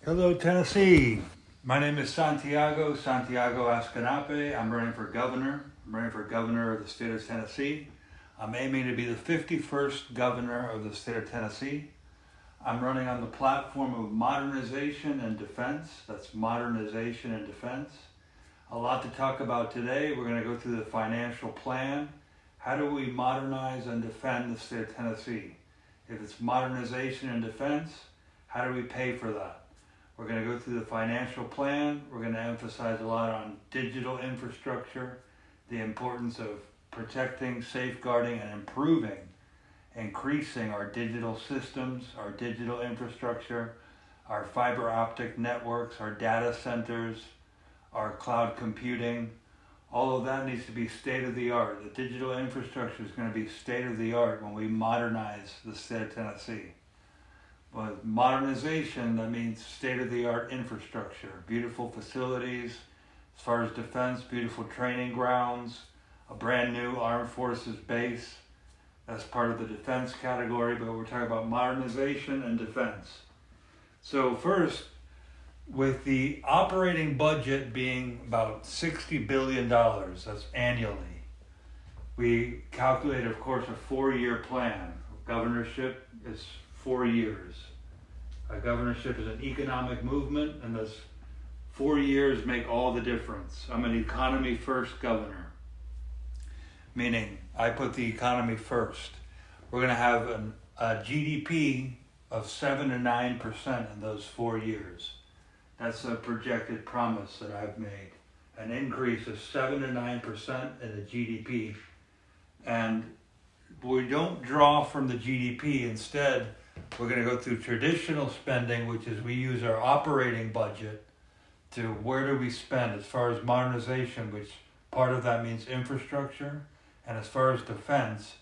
Hello, Tennessee. My name is Santiago Escanape. I'm running for governor. I'm running for governor of the state of Tennessee. I'm aiming to be the 51st governor of the state of Tennessee. I'm running on the platform of modernization and defense. That's modernization and defense. A lot to talk about today. We're going to go through the financial plan. How do we modernize and defend the state of Tennessee? If it's modernization and defense, how do we pay for that? We're going to go through the financial plan. We're going to emphasize a lot on digital infrastructure, the importance of protecting, safeguarding, and increasing our digital systems, our digital infrastructure, our fiber optic networks, our data centers, our cloud computing. All of that needs to be state of the art. The digital infrastructure is going to be state of the art when we modernize the state of Tennessee. But modernization, that means state-of-the-art infrastructure, beautiful facilities, as far as defense, beautiful training grounds, a brand new armed forces base. That's part of the defense category, but we're talking about modernization and defense. So first, with the operating budget being about $60 billion, that's annually, we calculate, of course, a 4-year plan. Governorship is 4 years. A governorship is an economic movement, and those 4 years make all the difference. I'm an economy first governor, meaning I put the economy first. We're going to have a GDP of 7 to 9% in those 4 years. That's a projected promise that I've made. An increase of 7 to 9% in the GDP. And we don't draw from the GDP. Instead, we're going to go through traditional spending, which is we use our operating budget to where do we spend as far as modernization, which part of that means infrastructure, and as far as defense,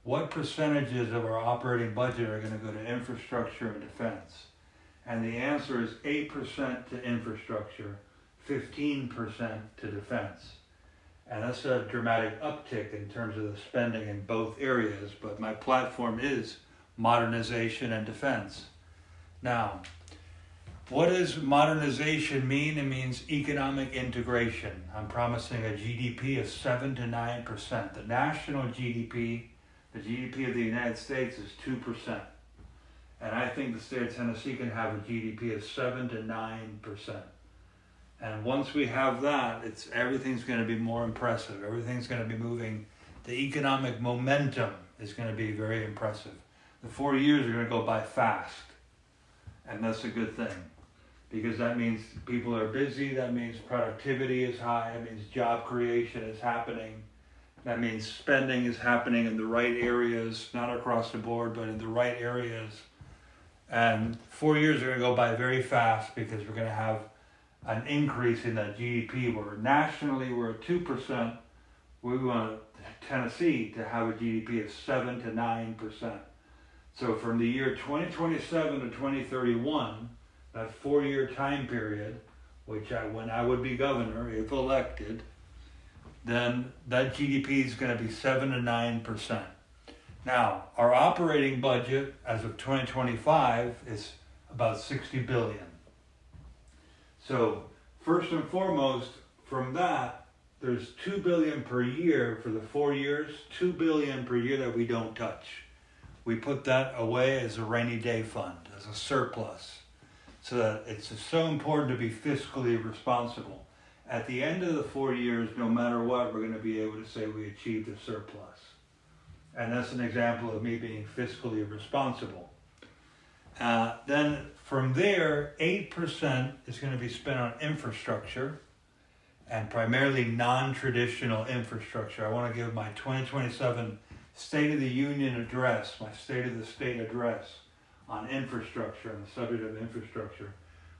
what percentages of our operating budget are going to go to infrastructure and defense? And the answer is 8% to infrastructure, 15% to defense. And that's a dramatic uptick in terms of the spending in both areas, but my platform is modernization and defense. Now, what does modernization mean? It means economic integration. I'm promising a GDP of 7 to 9%. The national GDP, the GDP of the United States is 2%. And I think the state of Tennessee can have a GDP of 7 to 9%. And once we have that, everything's going to be more impressive. Everything's going to be moving. The economic momentum is going to be very impressive. The 4 years are going to go by fast. And that's a good thing. Because that means people are busy. That means productivity is high. That means job creation is happening. That means spending is happening in the right areas, not across the board, but in the right areas. And 4 years are going to go by very fast because we're going to have an increase in that GDP. Where nationally we're at 2%. We want Tennessee to have a GDP of 7 to 9%. So from the year 2027 to 2031, that 4-year time period, when I would be governor, if elected, then that GDP is going to be 7 to 9%. Now, our operating budget as of 2025 is about $60 billion. So first and foremost, from that, there's $2 billion per year for the 4 years, $2 billion per year that we don't touch. We put that away as a rainy day fund, as a surplus, so that it's so important to be fiscally responsible. At the end of the 4 years, no matter what, we're going to be able to say we achieved a surplus. And that's an example of me being fiscally responsible. Then from there, 8% is going to be spent on infrastructure, and primarily non-traditional infrastructure. I want to give my 2027 State of the Union address, my State of the State address on infrastructure and the subject of infrastructure.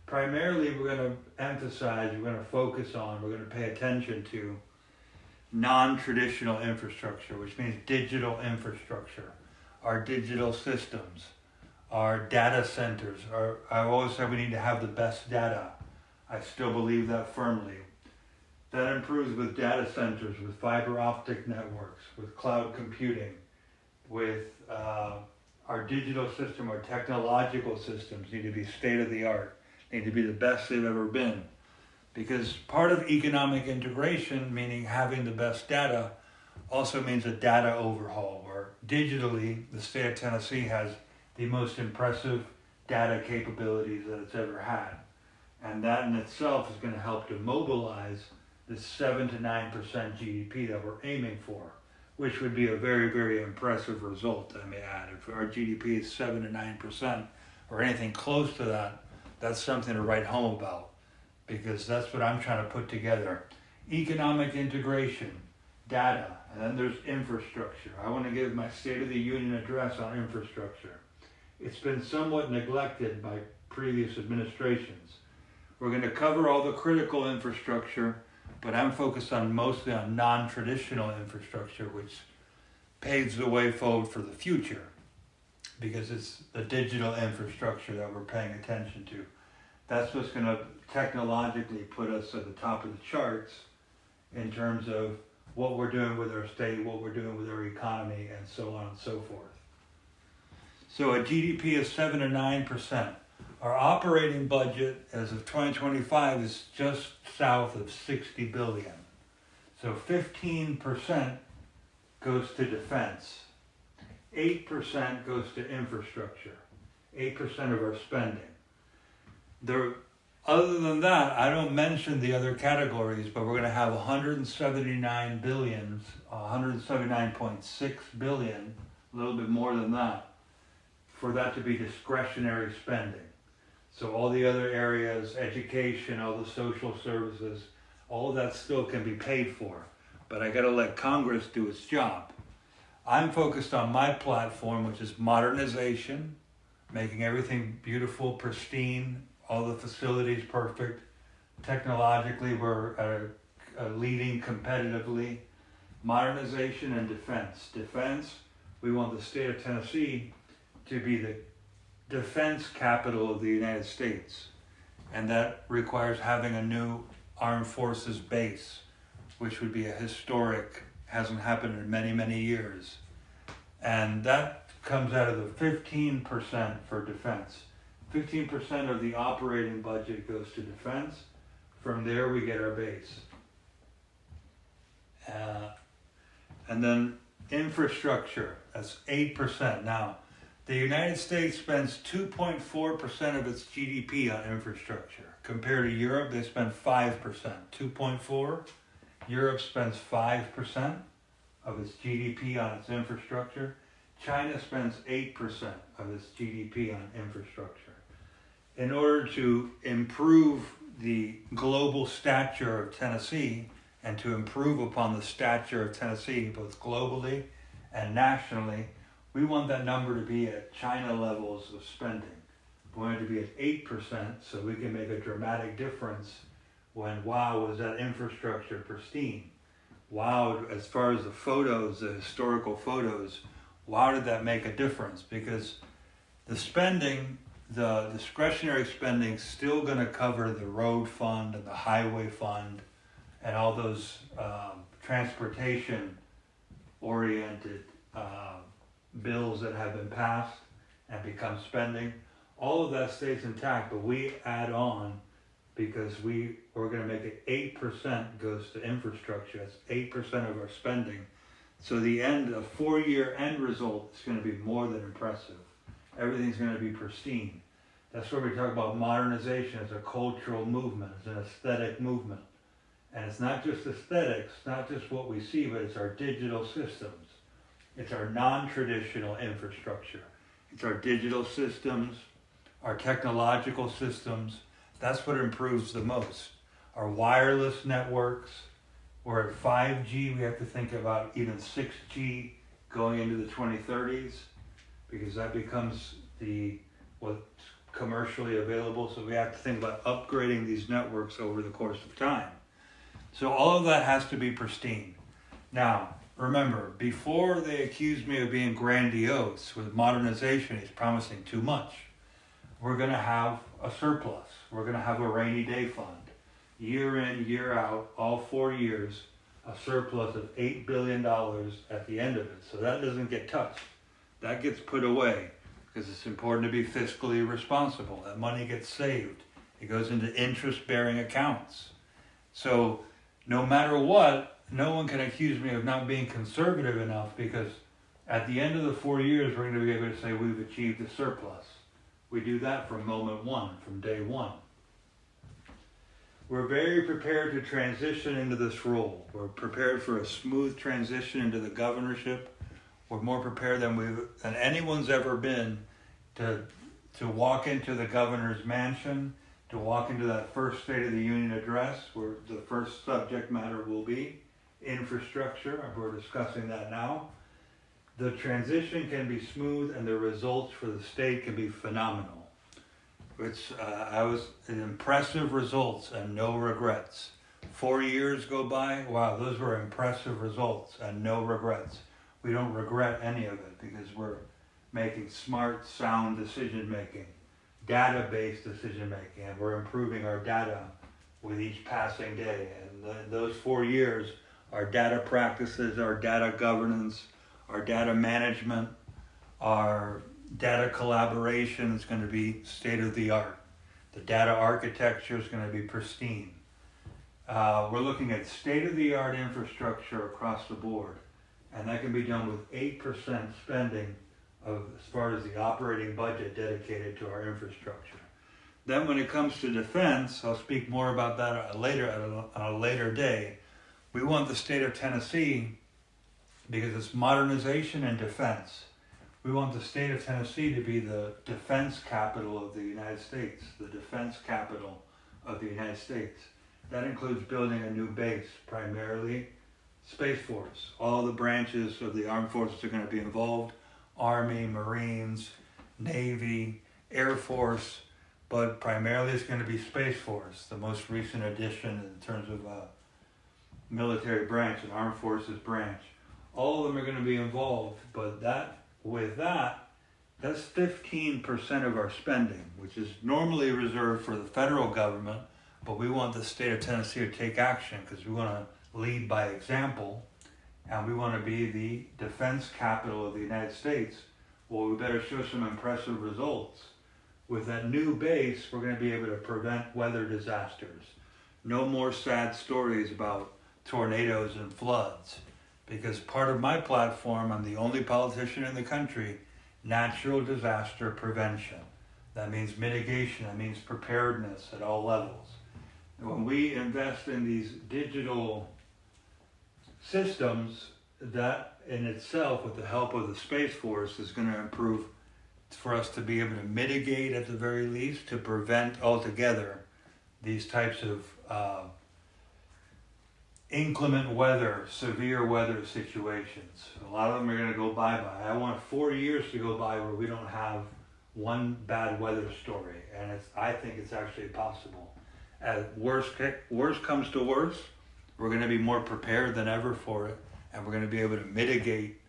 Primarily, we're going to emphasize, we're going to focus on, we're going to pay attention to non-traditional infrastructure, which means digital infrastructure, our digital systems, our data centers. I've always said we need to have the best data. I still believe that firmly. That improves with data centers, with fiber optic networks, with cloud computing, with our digital system, our technological systems need to be state of the art. need to be the best they've ever been. Because part of economic integration, meaning having the best data, also means a data overhaul, where digitally the state of Tennessee has the most impressive data capabilities that it's ever had. And that in itself is going to help to mobilize the 7 to 9% GDP that we're aiming for, which would be a very, very impressive result, I may add. If our GDP is 7 to 9% or anything close to that, that's something to write home about, because that's what I'm trying to put together. Economic integration, data, and then there's infrastructure. I want to give my State of the Union address on infrastructure. It's been somewhat neglected by previous administrations. We're going to cover all the critical infrastructure, but I'm focused on mostly on non-traditional infrastructure, which paves the way forward for the future, because it's the digital infrastructure that we're paying attention to. That's what's going to technologically put us at the top of the charts in terms of what we're doing with our state, what we're doing with our economy, and so on and so forth. So a GDP of 7 to 9%. Our operating budget as of 2025 is just south of 60 billion. So 15% goes to defense. 8% goes to infrastructure. 8% of our spending. Other than that, I don't mention the other categories, but we're going to have 179 billions, 179.6 billion, a little bit more than that, for that to be discretionary spending. So all the other areas, education, all the social services, all of that still can be paid for. But I got to let Congress do its job. I'm focused on my platform, which is modernization, making everything beautiful, pristine, all the facilities perfect. Technologically, we're leading competitively. Modernization and defense. Defense, we want the state of Tennessee to be the defense capital of the United States. And that requires having a new armed forces base, which would be a historic, hasn't happened in many, many years. And that comes out of the 15% for defense. 15% of the operating budget goes to defense. From there we get our base. And then infrastructure, that's 8%. Now, the United States spends 2.4% of its GDP on infrastructure. Compared to Europe, they spend 5%. 2.4. Europe spends 5% of its GDP on its infrastructure. China spends 8% of its GDP on infrastructure. In order to improve the global stature of Tennessee and to improve upon the stature of Tennessee, both globally and nationally, we want that number to be at China levels of spending. We want it to be at 8% so we can make a dramatic difference when, wow, was that infrastructure pristine? Wow, as far as the photos, the historical photos, wow, did that make a difference? Because the spending, the discretionary spending, is still going to cover the road fund and the highway fund and all those transportation-oriented bills that have been passed and become spending. All of that stays intact, but we add on because we're going to make it 8% goes to infrastructure. That's 8% of our spending. So the end, a 4-year end result is going to be more than impressive. Everything's going to be pristine. That's where we talk about modernization as a cultural movement, as an aesthetic movement. And it's not just aesthetics, not just what we see, but it's our digital systems. It's our non-traditional infrastructure. It's our digital systems, our technological systems. That's what improves the most. Our wireless networks. We're at 5G. We have to think about even 6G going into the 2030s because that becomes what's commercially available. So we have to think about upgrading these networks over the course of time. So all of that has to be pristine. Now, remember, before they accused me of being grandiose with modernization, he's promising too much. We're going to have a surplus. We're going to have a rainy day fund. Year in, year out, all 4 years, a surplus of $8 billion at the end of it. So that doesn't get touched. That gets put away because it's important to be fiscally responsible. That money gets saved. It goes into interest-bearing accounts. So no matter what, no one can accuse me of not being conservative enough, because at the end of the 4 years, we're going to be able to say we've achieved a surplus. We do that from moment one, from day one. We're very prepared to transition into this role. We're prepared for a smooth transition into the governorship. We're more prepared than anyone's ever been to walk into the governor's mansion, to walk into that first State of the Union address, where the first subject matter will be infrastructure. We're discussing that now. The transition can be smooth, and the results for the state can be phenomenal. I was impressive results and no regrets. 4 years go by, wow, those were impressive results and no regrets. We don't regret any of it because we're making smart, sound decision making, data-based decision making, and we're improving our data with each passing day. And those 4 years, our data practices, our data governance, our data management, our data collaboration is going to be state of the art. The data architecture is going to be pristine. We're looking at state of the art infrastructure across the board, and that can be done with 8% spending as far as the operating budget dedicated to our infrastructure. Then when it comes to defense, I'll speak more about that on a later day. We want the state of Tennessee, because it's modernization and defense. We want the state of Tennessee to be the defense capital of the United States, the defense capital of the United States. That includes building a new base, primarily Space Force. All the branches of the armed forces are going to be involved: Army, Marines, Navy, Air Force, but primarily it's going to be Space Force, the most recent addition in terms of military branch, an armed forces branch. All of them are going to be involved, but that's 15% of our spending, which is normally reserved for the federal government, but we want the state of Tennessee to take action because we want to lead by example, and we want to be the defense capital of the United States. Well, we better show some impressive results. With that new base, we're going to be able to prevent weather disasters. No more sad stories about tornadoes and floods. Because part of my platform, I'm the only politician in the country, natural disaster prevention. That means mitigation, that means preparedness at all levels. And when we invest in these digital systems, that in itself, with the help of the Space Force, is going to improve for us to be able to mitigate at the very least, to prevent altogether these types of inclement weather, severe weather situations. A lot of them are going to go bye-bye. I want 4 years to go by where we don't have one bad weather story, and I think it's actually possible. As worst comes to worst, we're going to be more prepared than ever for it, and we're going to be able to mitigate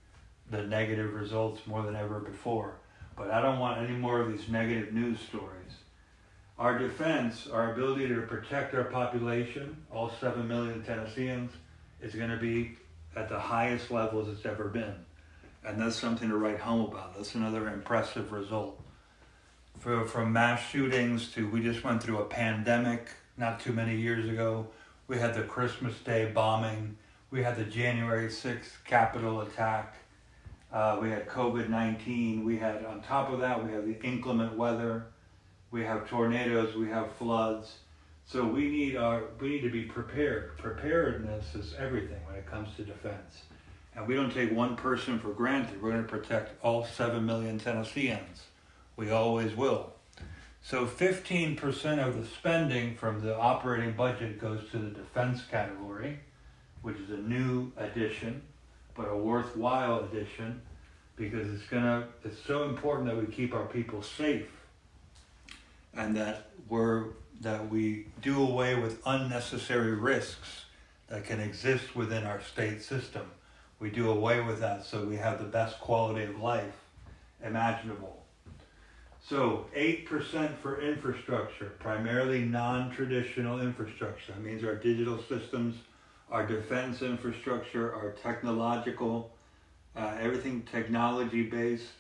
the negative results more than ever before. But I don't want any more of these negative news stories. Our defense, our ability to protect our population, all 7 million Tennesseans, is going to be at the highest levels it's ever been. And that's something to write home about. That's another impressive result. From mass shootings to, we just went through a pandemic not too many years ago. We had the Christmas Day bombing. We had the January 6th Capitol attack. We had COVID-19. We had, on top of that, we have the inclement weather. We have tornadoes, we have floods. So we need to be prepared. Preparedness is everything when it comes to defense. And we don't take one person for granted. We're going to protect all 7 million Tennesseans. We always will. So 15% of the spending from the operating budget goes to the defense category, which is a new addition, but a worthwhile addition, because it's so important that we keep our people safe, and that we do away with unnecessary risks that can exist within our state system. We do away with that so we have the best quality of life imaginable. So 8% for infrastructure, primarily non-traditional infrastructure. That means our digital systems, our defense infrastructure, our technological, everything technology-based.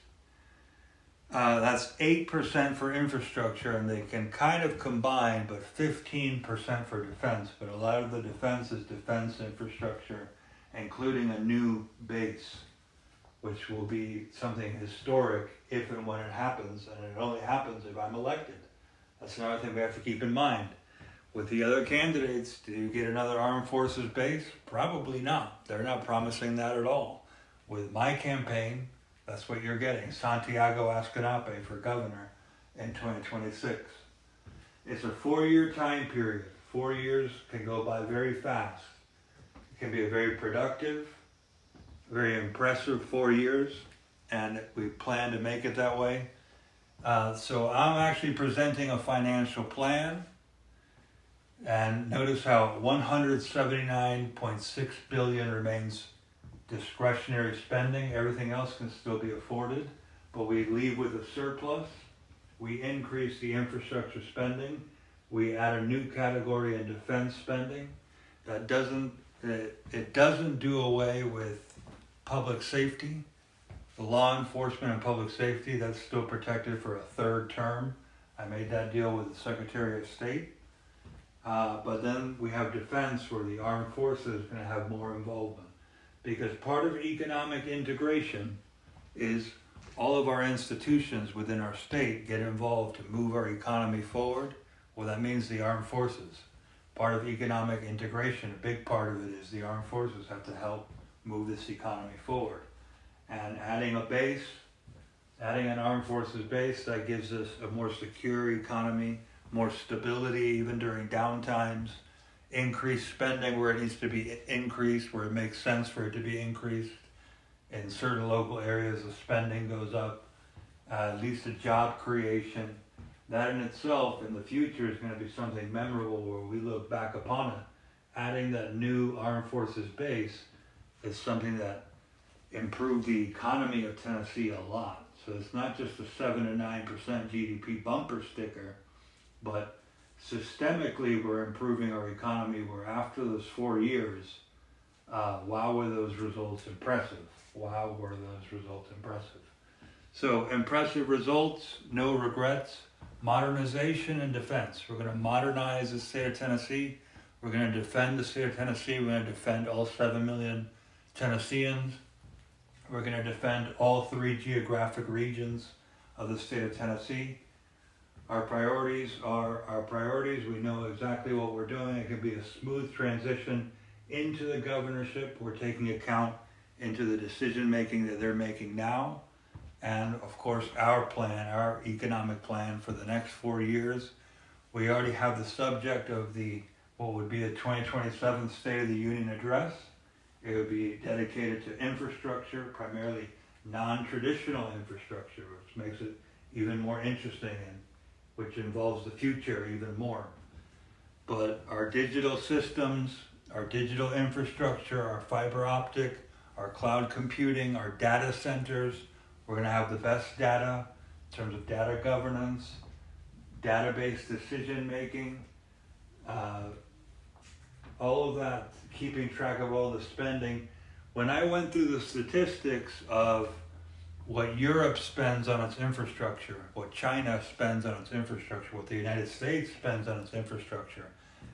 That's 8% for infrastructure, and they can kind of combine, but 15% for defense. But a lot of the defense is defense infrastructure, including a new base, which will be something historic if and when it happens, and it only happens if I'm elected. That's another thing we have to keep in mind. With the other candidates, do you get another armed forces base? Probably not. They're not promising that at all. With my campaign, that's what you're getting. Santiago Escanape for governor in 2026. It's a 4-year time period. 4 years can go by very fast. It can be a very productive, very impressive 4 years, and we plan to make it that way. So I'm actually presenting a financial plan, and notice how 179.6 billion remains discretionary spending. Everything else can still be afforded, but we leave with a surplus. We increase the infrastructure spending. We add a new category in defense spending. It doesn't do away with public safety. The law enforcement and public safety, that's still protected for a 3rd term. I made that deal with the Secretary of State. But then we have defense, where the armed forces is going to have more involvement. Because part of economic integration is all of our institutions within our state get involved to move our economy forward. Well, that means the armed forces. Part of economic integration, a big part of it is the armed forces have to help move this economy forward. And adding an armed forces base, that gives us a more secure economy, more stability even during downtimes, increased spending where it needs to be increased, where it makes sense for it to be increased. In certain local areas, the spending goes up, at least a job creation. That in itself, in the future, is going to be something memorable where we look back upon it. Adding that new armed forces base is something that improved the economy of Tennessee a lot. So it's not just a 7 to 9% GDP bumper sticker, but systemically we're improving our economy, where after those 4 years, wow, were those results impressive. Wow, were those results impressive. So impressive results, no regrets, modernization and defense. We're going to modernize the state of Tennessee. We're going to defend the state of Tennessee. We're going to defend all 7 million Tennesseans. We're going to defend all 3 geographic regions of the state of Tennessee. Our priorities are our priorities. We know exactly what we're doing. It can be a smooth transition into the governorship. We're taking account into the decision making that they're making now. And of course, our plan, our economic plan for the next 4 years. We already have the subject of what would be the 2027 State of the Union address. It would be dedicated to infrastructure, primarily non-traditional infrastructure, which makes it even more interesting and which involves the future even more. But our digital systems, our digital infrastructure, our fiber optic, our cloud computing, our data centers, we're going to have the best data in terms of data governance, database decision making, all of that, keeping track of all the spending. When I went through the statistics of what Europe spends on its infrastructure, what China spends on its infrastructure, what the United States spends on its infrastructure,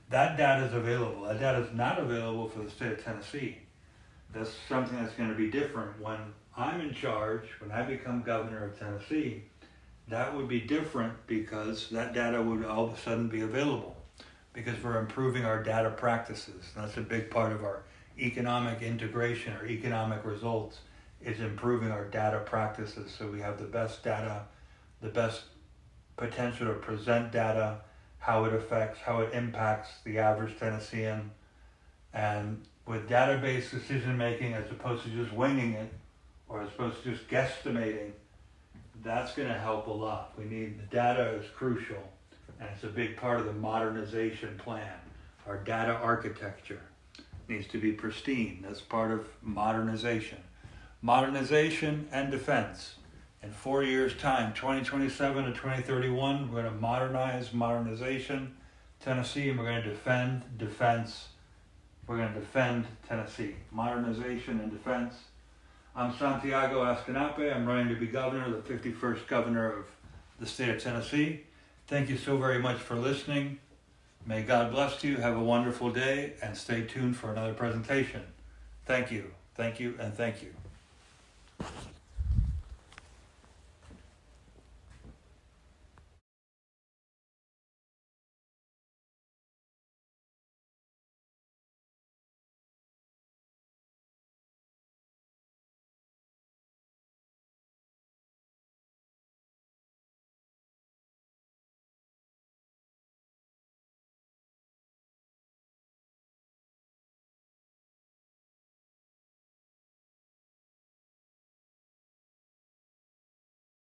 that data is available. That data is not available for the state of Tennessee. That's something that's going to be different. When I'm in charge, when I become governor of Tennessee, that would be different because that data would all of a sudden be available because we're improving our data practices. And that's a big part of our economic integration, our economic results, is improving our data practices so we have the best data, the best potential to present data, how it affects, how it impacts the average Tennessean. And with database decision making, as opposed to just winging it, or as opposed to just guesstimating, that's going to help a lot. The data is crucial, and it's a big part of the modernization plan. Our data architecture needs to be pristine. That's part of modernization. Modernization and defense. In 4 years' time, 2027 to 2031, we're going to modernize modernization Tennessee, and we're going to defend defense. We're going to defend Tennessee. Modernization and defense. I'm Santiago Escanape. I'm running to be governor, the 51st governor of the state of Tennessee. Thank you so very much for listening. May God bless you. Have a wonderful day and stay tuned for another presentation. Thank you, and thank you.